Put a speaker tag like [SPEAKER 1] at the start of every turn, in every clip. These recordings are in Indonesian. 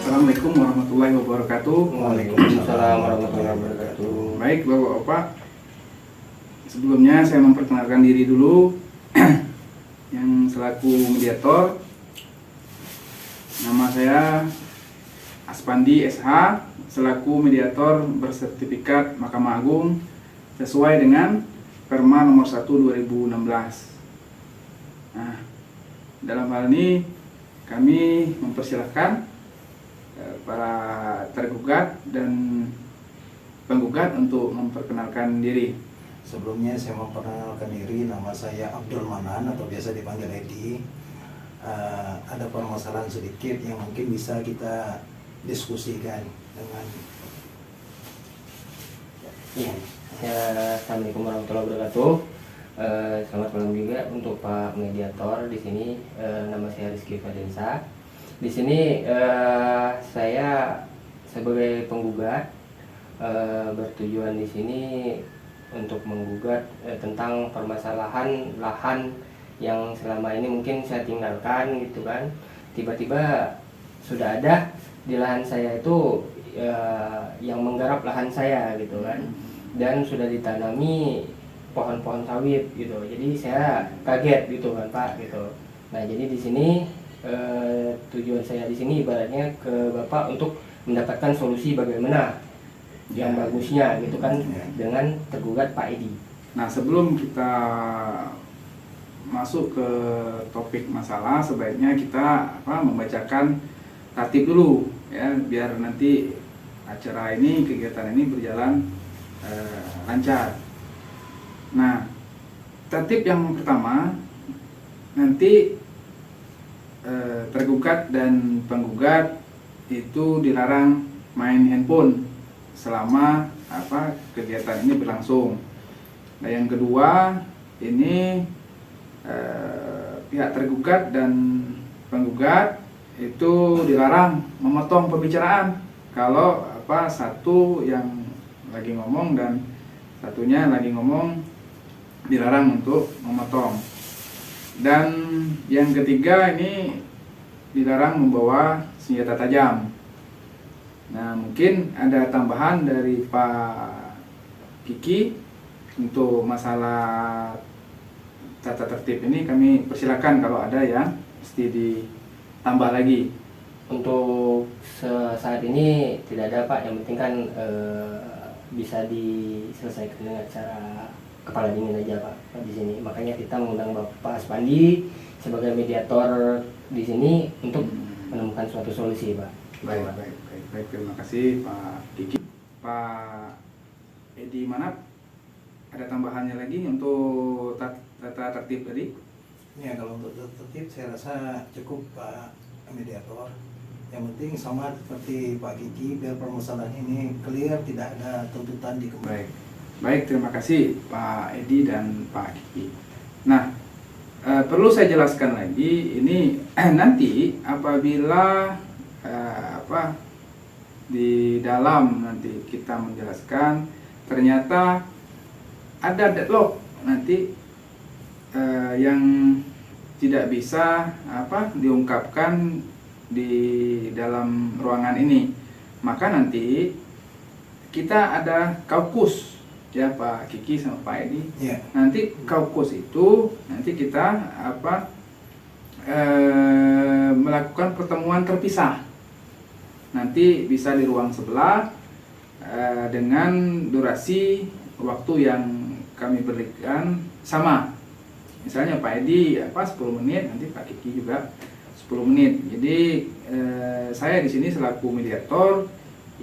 [SPEAKER 1] Assalamualaikum warahmatullahi wabarakatuh.
[SPEAKER 2] Waalaikumsalam warahmatullahi wabarakatuh.
[SPEAKER 1] Baik Bapak-Bapak, sebelumnya saya memperkenalkan diri dulu yang selaku mediator. Nama saya Aspandi SH, selaku mediator bersertifikat Mahkamah Agung sesuai dengan Perma nomor 1 2016. Nah, dalam hal ini kami mempersilahkan para tergugat dan penggugat untuk memperkenalkan diri.
[SPEAKER 2] Sebelumnya saya memperkenalkan diri, nama saya Abdul Manan atau biasa dipanggil Edi. Ada permasalahan sedikit yang mungkin bisa kita diskusikan dengan.
[SPEAKER 3] Ya, Assalamualaikum warahmatullahi wabarakatuh. Selamat malam juga untuk Pak Mediator di sini. Nama saya Rizky Fadensa. Di sini saya sebagai penggugat bertujuan di sini untuk menggugat tentang permasalahan lahan yang selama ini mungkin saya tinggalkan gitu kan. Tiba-tiba sudah ada di lahan saya itu yang menggarap lahan saya gitu kan. Dan sudah ditanami pohon-pohon sawit gitu. Jadi saya kaget gitu kan Pak gitu. Nah, jadi di sini tujuan saya di sini ibaratnya ke Bapak untuk mendapatkan solusi bagaimana yang bagusnya gitu kan dengan tergugat Pak Edi.
[SPEAKER 1] Nah, sebelum kita masuk ke topik masalah, sebaiknya kita membacakan tertib dulu ya, biar nanti acara ini, kegiatan ini berjalan lancar. Nah, tertib yang pertama, nanti tergugat dan penggugat itu dilarang main handphone selama kegiatan ini berlangsung. Nah, yang kedua, ini pihak tergugat dan penggugat itu dilarang memotong pembicaraan kalau satu yang lagi ngomong dan satunya lagi ngomong dilarang untuk memotong. Dan yang ketiga, ini dilarang membawa senjata tajam. Nah, mungkin ada tambahan dari Pak Kiki untuk masalah tata tertib ini, kami persilakan kalau ada yang mesti ditambah lagi.
[SPEAKER 3] Untuk saat ini tidak ada Pak, yang penting kan bisa diselesaikan dengan cara kepala dingin aja Pak di sini. Makanya kita mengundang Bapak Aspandi sebagai mediator di sini untuk menemukan suatu solusi Pak.
[SPEAKER 1] Baik, terima kasih Pak Kiki. Pak Edi Manap, ada tambahannya lagi untuk tata tertib tadi?
[SPEAKER 2] Ya, kalau untuk tertib saya rasa cukup Pak Mediator. Yang penting sama seperti Pak Kiki, biar permasalahan ini clear, tidak ada tuntutan di kemudian.
[SPEAKER 1] Baik, terima kasih Pak Edi dan Pak Kiki. Nah, perlu saya jelaskan lagi, ini nanti apabila di dalam nanti kita menjelaskan ternyata ada deadlock nanti yang tidak bisa diungkapkan di dalam ruangan ini, maka nanti kita ada kaukus ya Pak Kiki sama Pak Edi. Nanti kaukus itu nanti kita melakukan pertemuan terpisah. Nanti bisa di ruang sebelah dengan durasi waktu yang kami berikan sama. Misalnya Pak Edi 10 menit, nanti Pak Kiki juga 10 menit. Jadi saya di sini selaku mediator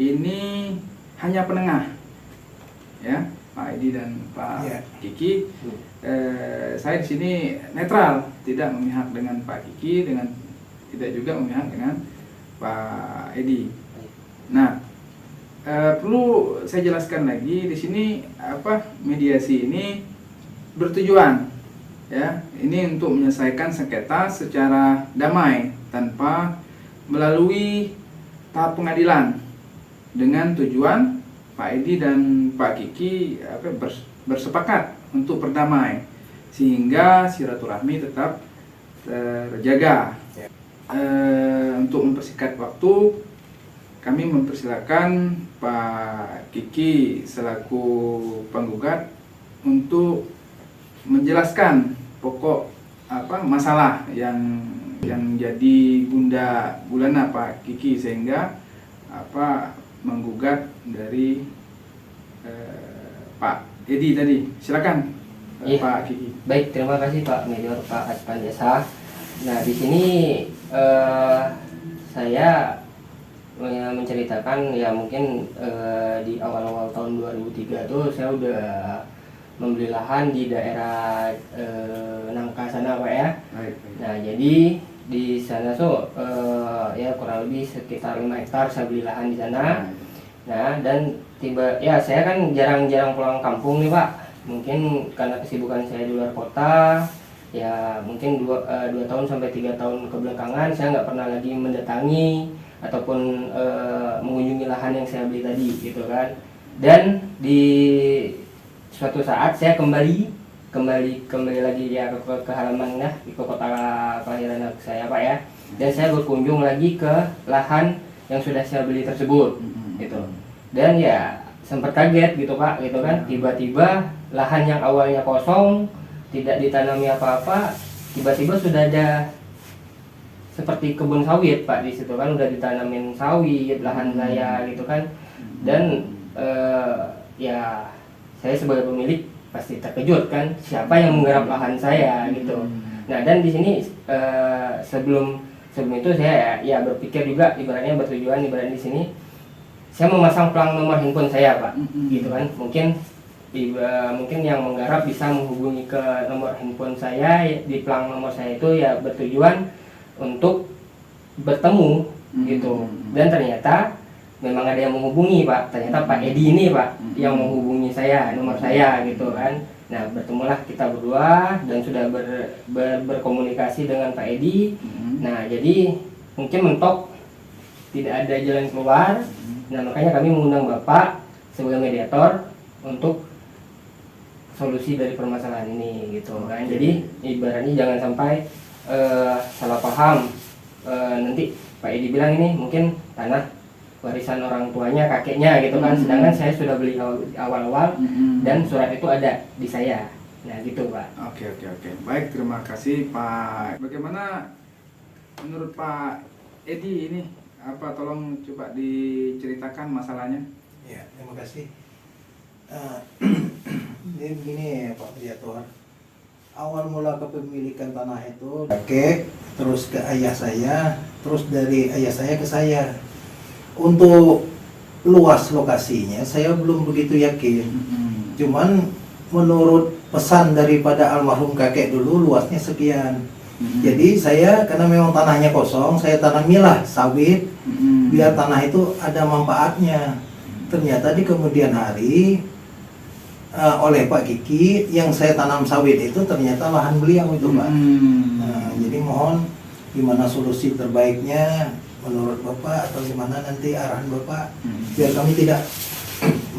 [SPEAKER 1] ini hanya penengah. Ya, Pak Edi dan Pak Kiki. Saya di sini netral, tidak memihak dengan Pak Kiki, dengan tidak juga memihak dengan Pak Edi. Nah, perlu saya jelaskan lagi di sini mediasi ini bertujuan ya, ini untuk menyelesaikan sengketa secara damai tanpa melalui tahap pengadilan, dengan tujuan Pak Edi dan Pak Kiki bersepakat untuk berdamai sehingga silaturahmi tetap terjaga. Untuk mempersingkat waktu, kami mempersilakan Pak Kiki selaku penggugat untuk menjelaskan pokok masalah yang jadi bunda gulana Pak Kiki, sehingga menggugat dari Pak Edi tadi. Silakan
[SPEAKER 3] Iya.
[SPEAKER 1] Pak Kiki.
[SPEAKER 3] Baik, terima kasih Pak Medior, Pak Adipandesa. Nah, di sini saya menceritakan ya mungkin di awal-awal tahun 2003 tuh saya udah membeli lahan di daerah Nangka sana Pak ya.
[SPEAKER 1] Baik.
[SPEAKER 3] Nah, jadi di sana tuh ya kurang lebih sekitar 5 hektar saya beli lahan di sana. Nah, dan saya kan jarang-jarang pulang kampung nih Pak. Mungkin karena kesibukan saya di luar kota, ya mungkin 2 tahun sampai 3 tahun kebelakangan saya nggak pernah lagi mendatangi ataupun mengunjungi lahan yang saya beli tadi gitu kan. Dan di suatu saat saya kembali lagi ya ke halaman ya, ke kota kelahiran saya Pak ya. Dan saya berkunjung lagi ke lahan yang sudah saya beli tersebut gitu. Dan ya sempat kaget gitu Pak gitu kan, tiba-tiba lahan yang awalnya kosong tidak ditanami apa-apa, tiba-tiba sudah ada seperti kebun sawit Pak di situ kan, udah ditanamin sawit lahan saya gitu kan. Dan ya saya sebagai pemilik pasti terkejut kan, siapa yang menggarap lahan saya gitu. Nah, dan di sini sebelum itu saya ya berpikir juga ibaratnya di sini saya memasang pelang nomor handphone saya Pak gitu kan. Mungkin yang menggarap bisa menghubungi ke nomor handphone saya di pelang nomor saya itu ya bertujuan untuk bertemu gitu. Dan ternyata memang ada yang menghubungi Pak, ternyata Pak Edi ini Pak yang menghubungi saya, nomor saya gitu kan. Nah, bertemulah kita berdua dan sudah berkomunikasi dengan Pak Edi. Nah, jadi mungkin mentok tidak ada jalan keluar. Nah, makanya kami mengundang Bapak sebagai mediator untuk solusi dari permasalahan ini gitu kan. Jadi ibaratnya jangan sampai salah paham, nanti Pak Edi bilang ini mungkin tanah warisan orang tuanya, kakeknya gitu kan, sedangkan saya sudah beli awal-awal dan surat itu ada di saya. Nah gitu Pak.
[SPEAKER 1] Oke. Baik, terima kasih Pak. Bagaimana menurut Pak Edi ini? Tolong coba diceritakan masalahnya.
[SPEAKER 2] Ya, terima kasih. Jadi begini Pak Mediator, awal mula kepemilikan tanah itu kakek, terus ke ayah saya, terus dari ayah saya ke saya. Untuk luas lokasinya saya belum begitu yakin. Cuman menurut pesan daripada almarhum kakek dulu luasnya sekian. Jadi saya karena memang tanahnya kosong, saya tanamilah sawit biar tanah itu ada manfaatnya. Ternyata di kemudian hari oleh Pak Kiki yang saya tanam sawit itu ternyata lahan beliau itu Pak. Nah, jadi mohon gimana solusi terbaiknya menurut Bapak atau gimana nanti arahan Bapak biar kami tidak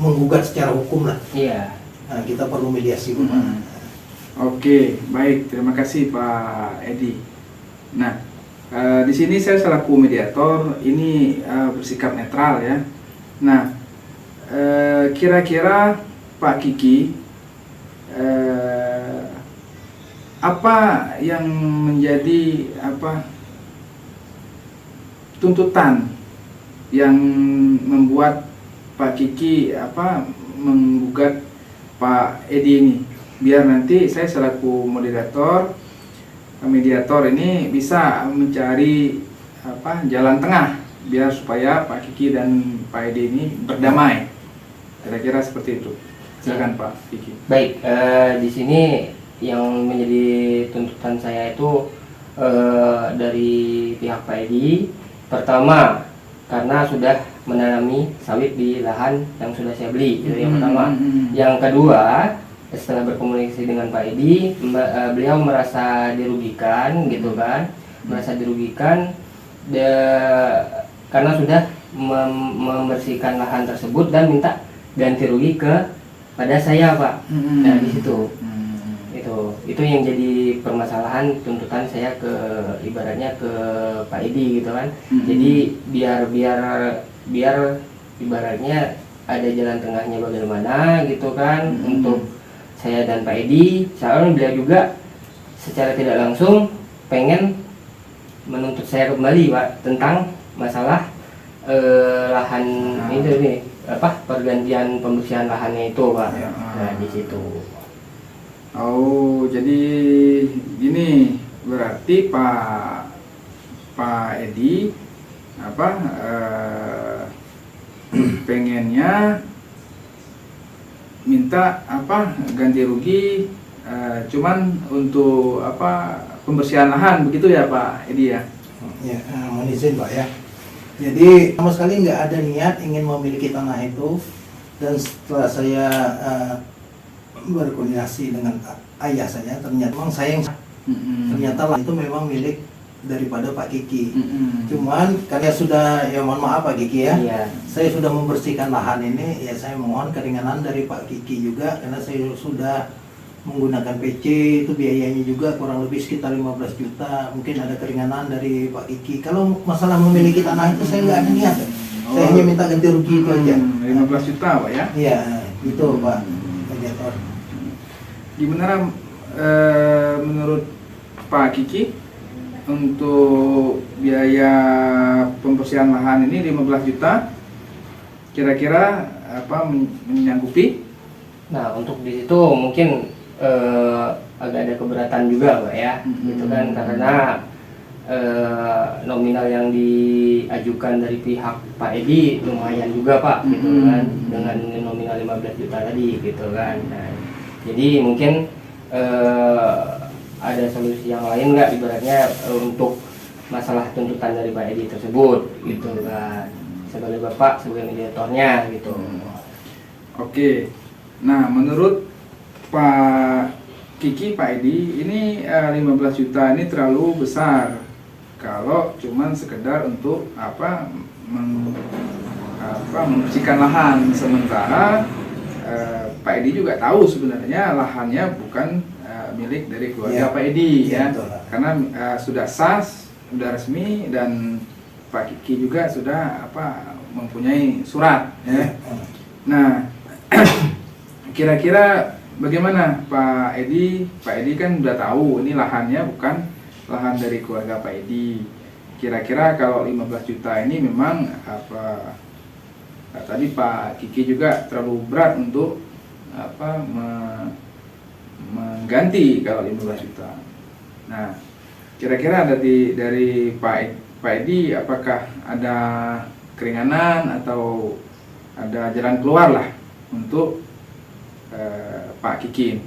[SPEAKER 2] menggugat secara hukum lah.
[SPEAKER 3] Iya.
[SPEAKER 2] Nah, kita perlu mediasi Bapak.
[SPEAKER 1] Oke, baik, terima kasih Pak Edi. Nah, di sini saya selaku mediator ini bersikap netral ya. Nah, kira-kira Pak Kiki, apa yang menjadi tuntutan yang membuat Pak Kiki menggugat Pak Edi ini? Biar nanti saya selaku mediator ini bisa mencari jalan tengah biar supaya Pak Kiki dan Pak Edi ini berdamai. Kira-kira seperti itu. Silakan Pak Kiki.
[SPEAKER 3] Baik, di sini yang menjadi tuntutan saya itu dari pihak Pak Edi. Pertama, karena sudah menanami sawit di lahan yang sudah saya beli, itu yang pertama. Yang kedua, setelah berkomunikasi dengan Pak Edi, beliau merasa dirugikan gitu kan, karena sudah membersihkan lahan tersebut dan minta ganti rugi pada saya Pak. Nah di situ itu Itu yang jadi permasalahan tuntutan saya ke ibaratnya ke Pak Edi gitu kan. Jadi biar ibaratnya ada jalan tengahnya bagaimana gitu kan untuk saya dan Pak Edi. Soalnya beliau juga secara tidak langsung pengen menuntut saya kembali Pak tentang masalah lahan itu nih pergantian pembersihan lahannya itu Pak.
[SPEAKER 1] Ya.
[SPEAKER 3] Nah di situ.
[SPEAKER 1] Oh, jadi gini, berarti Pak Edi pengennya minta ganti rugi cuman untuk pembersihan lahan begitu ya Pak Edi ya?
[SPEAKER 2] Ya, mohon izin Pak ya. Jadi sama sekali nggak ada niat ingin memiliki tanah itu, dan setelah saya berkoordinasi dengan ayah saya, ternyata memang ternyata lah itu memang milik daripada Pak Kiki. Cuman karena sudah, ya mohon maaf Pak Kiki ya, saya sudah membersihkan lahan ini, ya saya mohon keringanan dari Pak Kiki juga, karena saya sudah menggunakan PC, itu biayanya juga kurang lebih sekitar 15 juta. Mungkin ada keringanan dari Pak Kiki. Kalau masalah memiliki tanah itu saya nggak ada niat. Saya hanya minta ganti rugi itu aja.
[SPEAKER 1] 15 juta Pak ya?
[SPEAKER 2] Iya, itu Pak mediator.
[SPEAKER 1] Gimana menurut Pak Kiki untuk biaya pembersihan lahan ini 15 juta kira-kira menyanggupi?
[SPEAKER 3] Nah untuk di situ mungkin agak ada keberatan juga Pak ya, gitu kan, karena nominal yang diajukan dari pihak Pak Edi lumayan juga Pak, gitu kan, dengan nominal 15 juta tadi, gitu kan. Nah, jadi mungkin ada solusi yang lain nggak ibaratnya untuk masalah tuntutan dari Pak Edi tersebut, gitu kan, sebagai Bapak, sebagai mediatornya, gitu.
[SPEAKER 1] Oke, nah menurut Pak Kiki, Pak Edi, ini 15 juta ini terlalu besar kalau cuman sekedar untuk membersihkan lahan, sementara Pak Edi juga tahu sebenarnya lahannya bukan milik dari keluarga Pak Edi ya, karena sudah sah, sudah resmi, dan Pak Kiki juga sudah mempunyai surat ya. Nah kira-kira bagaimana Pak Edi? Pak Edi kan udah tahu ini lahannya bukan lahan dari keluarga Pak Edi. Kira-kira kalau 15 juta ini memang tadi Pak Kiki juga terlalu berat untuk mengganti kalau 15 juta. Nah, kira-kira dari Pak Edi apakah ada keringanan atau ada jalan keluar lah untuk Pak Kiki?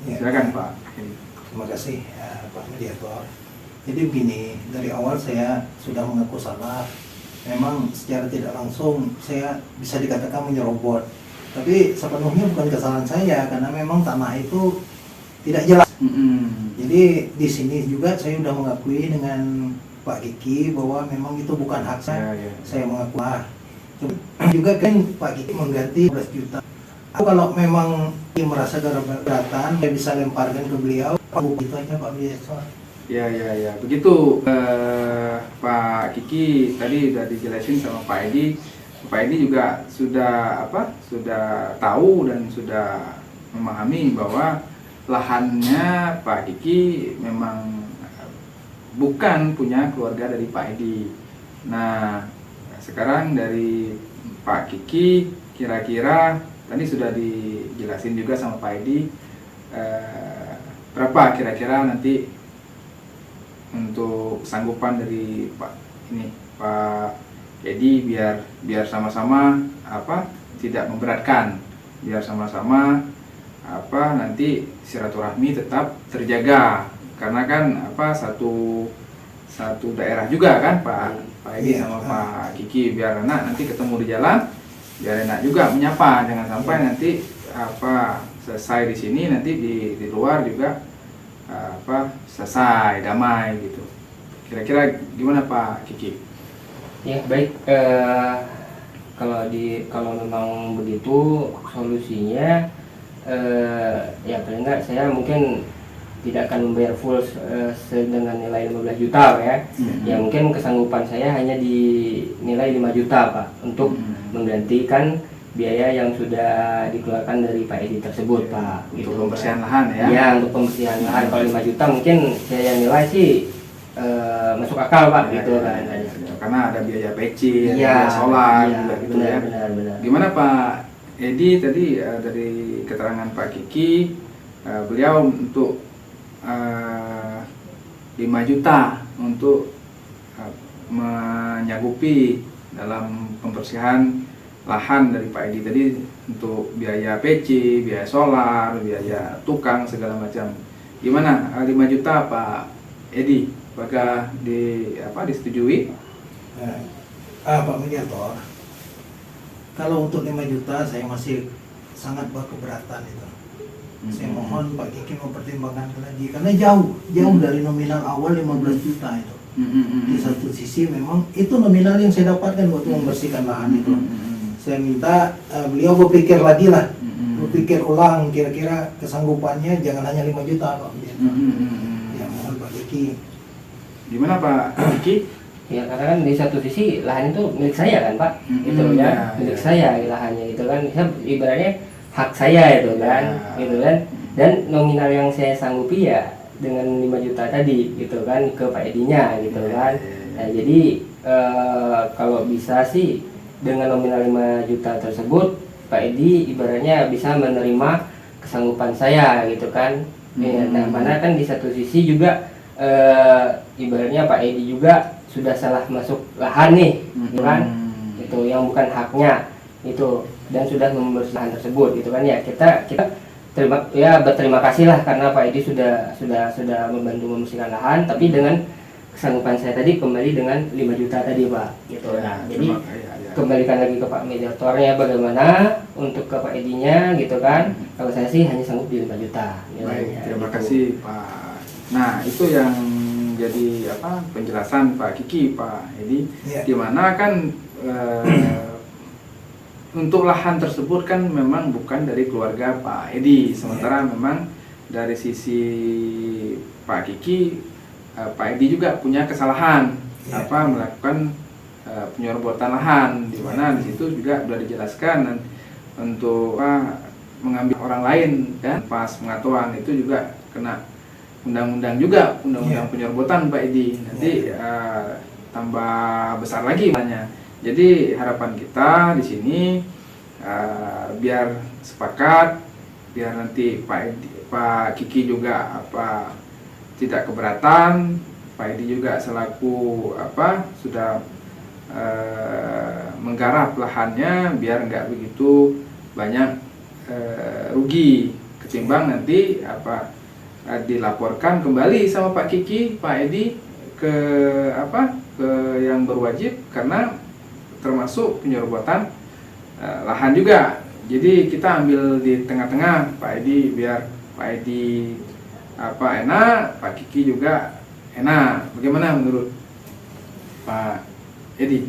[SPEAKER 1] Silakan Pak.
[SPEAKER 2] Terima kasih Pak mediator. Jadi begini, dari awal saya sudah mengaku salah. Memang secara tidak langsung saya bisa dikatakan menyerobot, tapi sepenuhnya bukan kesalahan saya, karena memang tanah itu tidak jelas. Jadi di sini juga saya sudah mengakui dengan Pak Kiki bahwa memang itu bukan hak saya. Saya mengaku juga kan Pak Kiki mengganti 12 juta. Kalau memang merasa keberatan, saya bisa lemparkan ke beliau. Itu aja Pak mediator.
[SPEAKER 1] Ya, begitu Pak Kiki tadi sudah dijelasin sama Pak Edi. Pak Edi juga sudah tahu dan sudah memahami bahwa lahannya Pak Kiki memang bukan punya keluarga dari Pak Edi. Nah, sekarang dari Pak Kiki kira-kira tadi sudah dijelasin juga sama Pak Edi berapa kira-kira nanti untuk sanggupan dari Pak Edi biar sama-sama tidak memberatkan, biar sama-sama nanti silaturahmi tetap terjaga, karena kan satu daerah juga kan Pak Edi sama Pak Kiki, biar nanti ketemu di jalan biar enak juga menyapa, jangan sampai nanti selesai di sini nanti di luar juga selesai damai gitu. Kira-kira gimana Pak Kiki?
[SPEAKER 3] Ya baik, kalau memang begitu solusinya, ya paling enggak saya mungkin tidak akan membayar full dengan nilai 15 juta Pak ya. Ya mungkin kesanggupan saya hanya di nilai 5 juta Pak untuk menggantikan biaya yang sudah dikeluarkan dari Pak Edi tersebut Pak.
[SPEAKER 1] Untuk
[SPEAKER 3] Gitu,
[SPEAKER 1] pembersihan
[SPEAKER 3] Pak.
[SPEAKER 1] lahan ya.
[SPEAKER 3] Iya, untuk pembersihan lahan. Kalau 5 juta mungkin saya nilai sih masuk akal Pak
[SPEAKER 1] Ya,
[SPEAKER 3] gitu
[SPEAKER 1] ya,
[SPEAKER 3] kan.
[SPEAKER 1] ya, ya. Karena ada biaya PC, ada
[SPEAKER 3] Iya,
[SPEAKER 1] biaya solar,
[SPEAKER 3] iya,
[SPEAKER 1] juga gitu
[SPEAKER 3] benar,
[SPEAKER 1] ya.
[SPEAKER 3] benar.
[SPEAKER 1] Gimana Pak Edi tadi dari keterangan Pak Kiki, beliau untuk 5 juta untuk menyanggupi dalam pembersihan lahan dari Pak Edi tadi untuk biaya PC, biaya solar, biaya tukang segala macam. Gimana 5 juta Pak Edi? Apakah disetujui?
[SPEAKER 2] Pak Mediator, kalau untuk 5 juta saya masih sangat berkeberatan itu. Saya mohon Pak Kiki mempertimbangkan lagi karena jauh dari nominal awal 15 juta itu. Di satu sisi memang itu nominal yang saya dapatkan waktu membersihkan lahan itu. Saya minta beliau berpikir lagi lah, berpikir ulang kira-kira kesanggupannya jangan hanya 5 juta Pak Mediator. Ya mohon Pak Kiki.
[SPEAKER 1] Gimana Pak Kiki?
[SPEAKER 3] Ya karena kan di satu sisi lahan itu milik saya kan Pak, gitu ya, milik saya lahannya itu kan, ibaratnya hak saya itu kan, gitu kan, dan nominal yang saya sanggupi ya dengan 5 juta tadi gitu kan ke Pak Edinya gitu kan. Nah jadi kalau bisa sih dengan nominal 5 juta tersebut Pak Edi ibaratnya bisa menerima kesanggupan saya gitu kan. Nah mana kan di satu sisi juga ibaratnya Pak Edi juga sudah salah masuk lahan nih, gitu kan? Itu yang bukan haknya itu dan sudah membersihkan lahan tersebut, gitu kan ya. Kita berterima kasih lah karena Pak Edi sudah membantu membersihkan lahan, tapi dengan kesanggupan saya tadi kembali dengan 5 juta tadi Pak, gitu. Nah, jadi kembalikan lagi ke Pak Mediatornya bagaimana untuk ke Pak Edinya, gitu kan? Kalau saya sih hanya sanggup di 5 juta.
[SPEAKER 1] Baik, terima
[SPEAKER 3] gitu.
[SPEAKER 1] kasih Pak. Nah itu yang jadi penjelasan Pak Kiki, Pak Edi, dimana kan untuk lahan tersebut kan memang bukan dari keluarga Pak Edi, sementara memang dari sisi Pak Kiki, Pak Edi juga punya kesalahan melakukan penyerbuatan lahan, dimana di situ juga sudah dijelaskan dan untuk mengambil orang lain kan pas pengaturan itu juga kena undang-undang juga, undang-undang penyerbutan Pak Edi, nanti tambah besar lagi banyak. Jadi harapan kita di sini biar sepakat, biar nanti Pak Kiki juga tidak keberatan, Pak Edi juga selaku sudah menggarap lahannya biar nggak begitu banyak rugi ketimbang nanti dilaporkan kembali sama Pak Kiki, Pak Edi ke yang berwajib karena termasuk penyerbuatan lahan juga. Jadi kita ambil di tengah-tengah Pak Edi biar Pak Edi enak, Pak Kiki juga enak. Bagaimana menurut Pak Edi?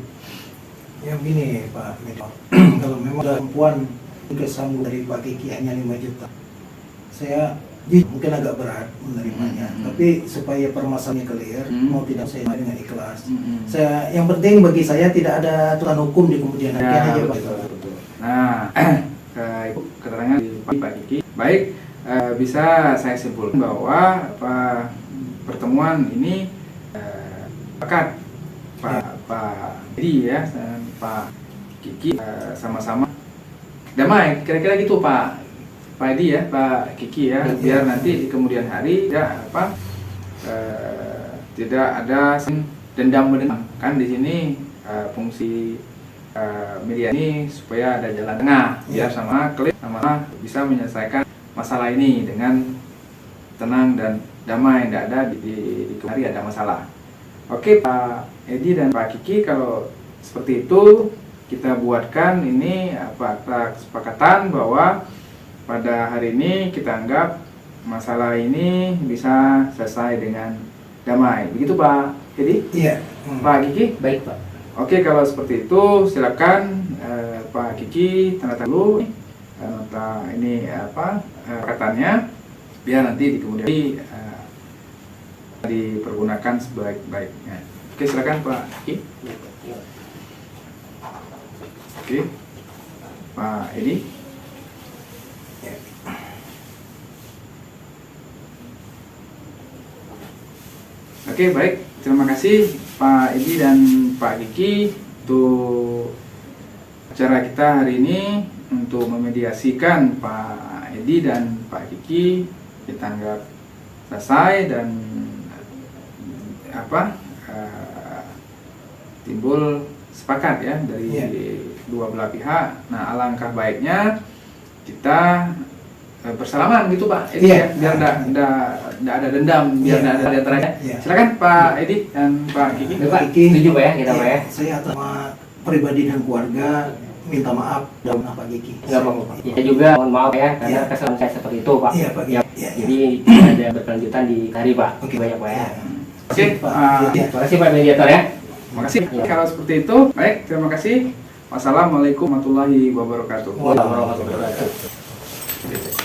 [SPEAKER 2] Yang gini Pak Mediator, kalau memang perempuan kesanggup dari Pak Kiki hanya 5 juta, saya mungkin agak berat menerimanya, tapi supaya permasalahannya clear, mau tidak saya dengan ikhlas. Saya yang penting bagi saya tidak ada aturan hukum di kemudian hari aja Pak.
[SPEAKER 1] Betul. Nah, keterangan di Pak Kiki, baik, bisa saya simpulkan bahwa pertemuan ini sepakat Pak Edi ya dan Pak Kiki sama-sama damai, kira-kira gitu Pak Edi ya, Pak Kiki ya, biar nanti di kemudian hari tidak ada dendam kan di sini fungsi media ini supaya ada jalan tengah biar sama bisa menyelesaikan masalah ini dengan tenang dan damai, tidak ada di hari ada masalah. Oke Pak Edi dan Pak Kiki, kalau seperti itu kita buatkan ini kesepakatan bahwa pada hari ini kita anggap masalah ini bisa selesai dengan damai. Begitu Pak Edi?
[SPEAKER 2] Iya.
[SPEAKER 1] Pak Kiki?
[SPEAKER 3] Baik Pak.
[SPEAKER 1] Oke, kalau seperti itu silakan Pak Kiki tanda tangan dulu nota ini katanya. biar nanti di kemudian hari dipergunakan sebaik-baiknya. Oke, silakan Pak Ki. Oke, Pak Edi. Oke, baik. Terima kasih Pak Edi dan Pak Kiki untuk acara kita hari ini untuk memediasikan Pak Edi dan Pak Kiki ditanggap selesai dan timbul sepakat ya dari dua belah pihak. Nah, alangkah baiknya kita bersalaman gitu Pak Edi ya, biar enggak ada dendam, biar enggak ada di antaranya. Silakan Pak Edi dan Pak Kiki.
[SPEAKER 3] Pak, setuju Pak ya kita Pak ya?
[SPEAKER 2] Saya atas nama pribadi dan keluarga minta maaf dan Pak Kiki.
[SPEAKER 3] Enggak apa-apa. Saya juga mohon maaf ya karena kesalahan saya seperti itu Pak.
[SPEAKER 2] Iya Pak.
[SPEAKER 3] Ya,
[SPEAKER 2] Ya.
[SPEAKER 3] jadi tidak ada berkelanjutan di hari Pak.
[SPEAKER 2] Oke.
[SPEAKER 3] Banyak Pak ya.
[SPEAKER 1] Oke,
[SPEAKER 3] Terima kasih Pak Mediator ya.
[SPEAKER 1] terima kasih. Kalau seperti itu, baik, terima kasih. Wassalamualaikum warahmatullahi wabarakatuh.
[SPEAKER 3] Warahmatullahi wabarakatuh.